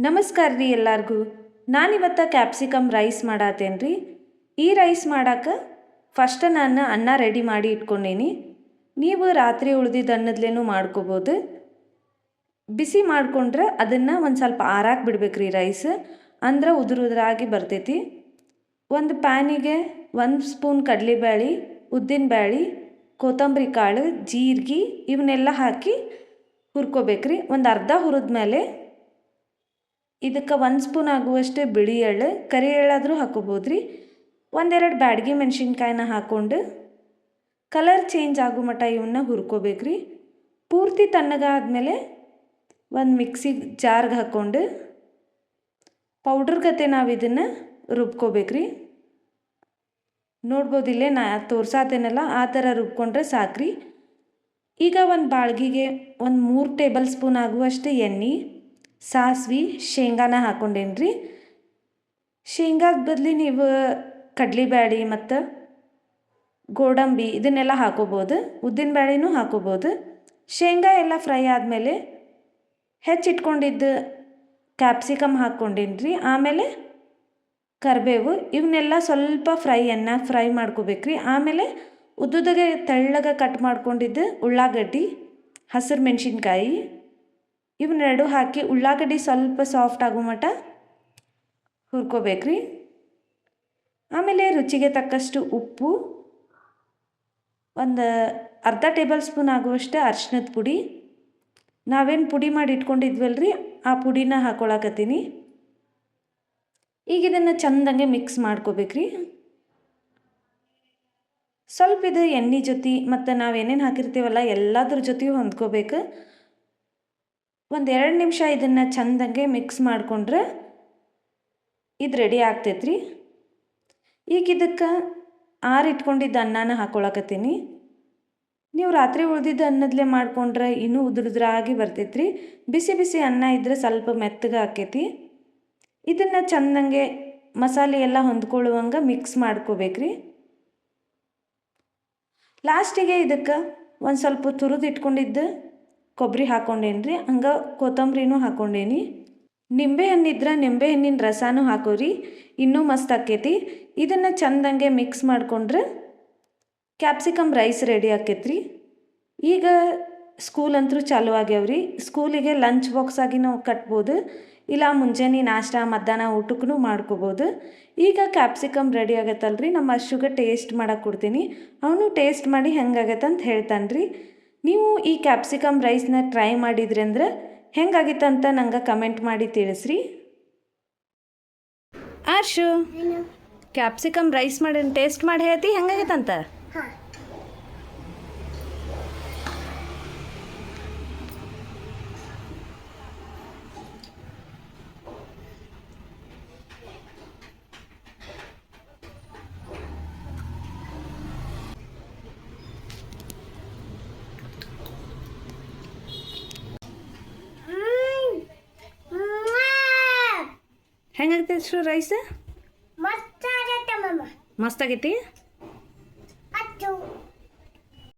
ನಮಸ್ಕಾರ ರೀ ಎಲ್ಲರಿಗೂ. ನಾನಿವತ್ತು ಕ್ಯಾಪ್ಸಿಕಮ್ ರೈಸ್ ಮಾಡತ್ತೇನೆ ರೀ. ಈ ರೈಸ್ ಮಾಡೋಕ್ಕೆ ಫಸ್ಟ್ ನಾನು ಅನ್ನ ರೆಡಿ ಮಾಡಿ ಇಟ್ಕೊಂಡೀನಿ. ನೀವು ರಾತ್ರಿ ಉಳಿದಿದ್ದ ಅನ್ನದ್ಲೇನೂ ಮಾಡ್ಕೋಬೋದು. ಬಿಸಿ ಮಾಡಿಕೊಂಡ್ರೆ ಅದನ್ನು ಒಂದು ಸ್ವಲ್ಪ ಆರಾಕ್ ಬಿಡ್ಬೇಕು ರೀ ರೈಸ್, ಅಂದ್ರೆ ಉದುರಾಗಿ ಬರ್ತೈತಿ. ಒಂದು ಪ್ಯಾನಿಗೆ 1 ಸ್ಪೂನ್ ಕಡಲೆಬೇಳೆ, ಉದ್ದಿನಬೇಳೆ, ಕೊತ್ತಂಬರಿ ಕಾಳು, ಜೀರಿಗೆ ಇವನ್ನೆಲ್ಲ ಹಾಕಿ ಹುರ್ಕೋಬೇಕ್ರಿ. ಒಂದು ಅರ್ಧ ಹುರಿದ್ಮೇಲೆ ಇದಕ್ಕೆ 1 ಸ್ಪೂನ್ ಆಗುವಷ್ಟು ಬಿಳಿ ಎಳ್ಳು, ಕರಿ ಎಳ್ಳಾದರೂ ಹಾಕೋಬೋದು ರೀ. 1-2 ಬ್ಯಾಡಗಿ ಮೆಣಸಿನ್ಕಾಯಿನ ಹಾಕ್ಕೊಂಡು ಕಲರ್ ಚೇಂಜ್ ಆಗೋ ಮಟ್ಟ ಇವನ್ನ ಹುರ್ಕೋಬೇಕ್ರಿ. ಪೂರ್ತಿ ತಣ್ಣಗಾದ್ಮೇಲೆ ಒಂದು ಮಿಕ್ಸಿ ಜಾರ್ಗೆ ಹಾಕ್ಕೊಂಡು ಪೌಡ್ರ್ ಗತೆ ನಾವು ಇದನ್ನು ರುಬ್ಕೋಬೇಕ್ರಿ. ನೋಡ್ಬೋದಿಲ್ಲೇ ನಾ ತೋರ್ಸಾತೇನಲ್ಲ ಆ ಥರ ರುಬ್ಕೊಂಡ್ರೆ ಸಾಕ್ರಿ. ಈಗ ಒಂದು ಬಾಳ್ಗಿಗೆ 3 ಟೇಬಲ್ ಸ್ಪೂನ್ ಆಗುವಷ್ಟು ಎಣ್ಣೆ, ಸಾಸಿವೆ, ಶೇಂಗಾನ ಹಾಕ್ಕೊಂಡೇನಿ ರೀ. ಶೇಂಗಾದ ಬದಲು ನೀವು ಕಡಲೆಬೇಳೆ ಮತ್ತು ಗೋಡಂಬಿ ಇದನ್ನೆಲ್ಲ ಹಾಕೋಬೋದು, ಉದ್ದಿನಬೇಳೆನೂ ಹಾಕೋಬೋದು. ಶೇಂಗಾ ಎಲ್ಲ ಫ್ರೈ ಆದಮೇಲೆ ಹೆಚ್ಚಿಟ್ಕೊಂಡಿದ್ದು ಕ್ಯಾಪ್ಸಿಕಮ್ ಹಾಕ್ಕೊಂಡೇನಿ ರೀ. ಆಮೇಲೆ ಕರಿಬೇವು ಇವನ್ನೆಲ್ಲ ಸ್ವಲ್ಪ ಫ್ರೈ ಮಾಡ್ಕೋಬೇಕ್ರಿ. ಆಮೇಲೆ ಉದ್ದುದಾಗೆ ತೆಳ್ಳಗೆ ಕಟ್ ಮಾಡ್ಕೊಂಡಿದ್ದು ಉಳ್ಳಾಗಡ್ಡಿ, ಹಸಿರು ಮೆಣಸಿನ್ಕಾಯಿ ಇವನ್ನೆರಡು ಹಾಕಿ ಉಳ್ಳಾಗಡ್ಡಿ ಸ್ವಲ್ಪ ಸಾಫ್ಟ್ ಆಗೋ ಮಟ್ಟ ಹುರ್ಕೋಬೇಕ್ರಿ. ಆಮೇಲೆ ರುಚಿಗೆ ತಕ್ಕಷ್ಟು ಉಪ್ಪು, ಒಂದು ಅರ್ಧ ಟೇಬಲ್ ಸ್ಪೂನ್ ಆಗುವಷ್ಟು ಅರಿಶಿನದ ಪುಡಿ, ನಾವೇನು ಪುಡಿ ಮಾಡಿ ಇಟ್ಕೊಂಡಿದ್ವಲ್ರಿ ಆ ಪುಡಿನ ಹಾಕ್ಕೊಳಕತ್ತೀನಿ. ಈಗ ಇದನ್ನು ಚೆಂದಂಗೆ ಮಿಕ್ಸ್ ಮಾಡ್ಕೋಬೇಕ್ರಿ. ಸ್ವಲ್ಪ ಇದು ಎಣ್ಣೆ ಜೊತೆ ಮತ್ತು ನಾವೇನೇನು ಹಾಕಿರ್ತೀವಲ್ಲ ಎಲ್ಲದ್ರ ಜೊತೆಯೂ ಹೊಂದ್ಕೋಬೇಕು. 1-2 ನಿಮಿಷ ಇದನ್ನು ಚೆಂದಂಗೆ ಮಿಕ್ಸ್ ಮಾಡಿಕೊಂಡ್ರೆ ಇದು ರೆಡಿ ಆಗ್ತೈತ್ರಿ. ಈಗ ಇದಕ್ಕೆ ಆರಿಟ್ಕೊಂಡಿದ್ದ ಅನ್ನನ ಹಾಕ್ಕೊಳಕತ್ತೀನಿ. ನೀವು ರಾತ್ರಿ ಉಳಿದಿದ್ದ ಅನ್ನದಲ್ಲೇ ಮಾಡಿಕೊಂಡ್ರೆ ಇನ್ನೂ ಉದುರಾಗಿ ಬರ್ತೈತ್ರಿ. ಬಿಸಿ ಬಿಸಿ ಅನ್ನ ಇದ್ದರೆ ಸ್ವಲ್ಪ ಮೆತ್ತಗೆ ಆಕೈತಿ. ಇದನ್ನು ಚೆಂದಂಗೆ ಮಸಾಲೆ ಎಲ್ಲ ಹೊಂದ್ಕೊಳ್ಳುವಂಗೆ ಮಿಕ್ಸ್ ಮಾಡ್ಕೋಬೇಕ್ರಿ. ಲಾಸ್ಟಿಗೆ ಇದಕ್ಕೆ ಒಂದು ಸ್ವಲ್ಪ ತುರಿದು ಇಟ್ಕೊಂಡಿದ್ದು ಕೊಬ್ಬರಿ ಹಾಕ್ಕೊಂಡೇನಿ ರೀ. ಹಂಗೆ ಕೊತ್ತಂಬರಿನೂ ಹಾಕ್ಕೊಂಡೇನಿ. ನಿಂಬೆಹಣ್ಣಿದ್ರೆ ನಿಂಬೆಹಣ್ಣಿನ ರಸನೂ ಹಾಕೋರಿ, ಇನ್ನೂ ಮಸ್ತ್ ಆಕೈತಿ. ಇದನ್ನು ಚೆಂದಂಗೆ ಮಿಕ್ಸ್ ಮಾಡಿಕೊಂಡ್ರೆ ಕ್ಯಾಪ್ಸಿಕಮ್ ರೈಸ್ ರೆಡಿ ಆಕೈತ್ರಿ. ಈಗ ಸ್ಕೂಲ್ ಅಂತೂ ಚಾಲು ಆಗ್ಯಾವ್ರಿ. ಸ್ಕೂಲಿಗೆ ಲಂಚ್ ಬಾಕ್ಸ್ ಆಗಿ ನಾವು ಕಟ್ಬೋದು, ಇಲ್ಲ ಮುಂಜಾನೆ ನಾಷ್ಟ ಮಧ್ಯಾಹ್ನ ಊಟಕ್ಕೂ ಮಾಡ್ಕೋಬೋದು. ಈಗ ಕ್ಯಾಪ್ಸಿಕಮ್ ರೆಡಿ ಆಗತ್ತಲ್ರಿ. ನಮ್ಮ ಅಶುಗೆ ಟೇಸ್ಟ್ ಮಾಡಕ್ಕೆ ಕೊಡ್ತೀನಿ. ಅವನು ಟೇಸ್ಟ್ ಮಾಡಿ ಹೆಂಗಾಗತ್ತೆ ಅಂತ ಹೇಳ್ತಾನೆ ರೀ. ನೀವು ಈ ಕ್ಯಾಪ್ಸಿಕಮ್ ರೈಸ್ನ ಟ್ರೈ ಮಾಡಿದ್ರಿ ಅಂದ್ರೆ ಹೆಂಗಾಗಿತ್ತಂತ ನಂಗೆ ಕಮೆಂಟ್ ಮಾಡಿ ತಿಳಿಸ್ರಿ. ಆಶು, ಕ್ಯಾಪ್ಸಿಕಮ್ ರೈಸ್ ಮಾಡಿ ಟೇಸ್ಟ್ ಮಾಡಿ ಹೇಳ್ತಿ ಹೆಂಗಾಗತ್ತಂತ? ಹೆಂಗಾಗ್ತೈತಿ ರೈಸ್? ಮಸ್ತ್ ಆಗೈತಿ.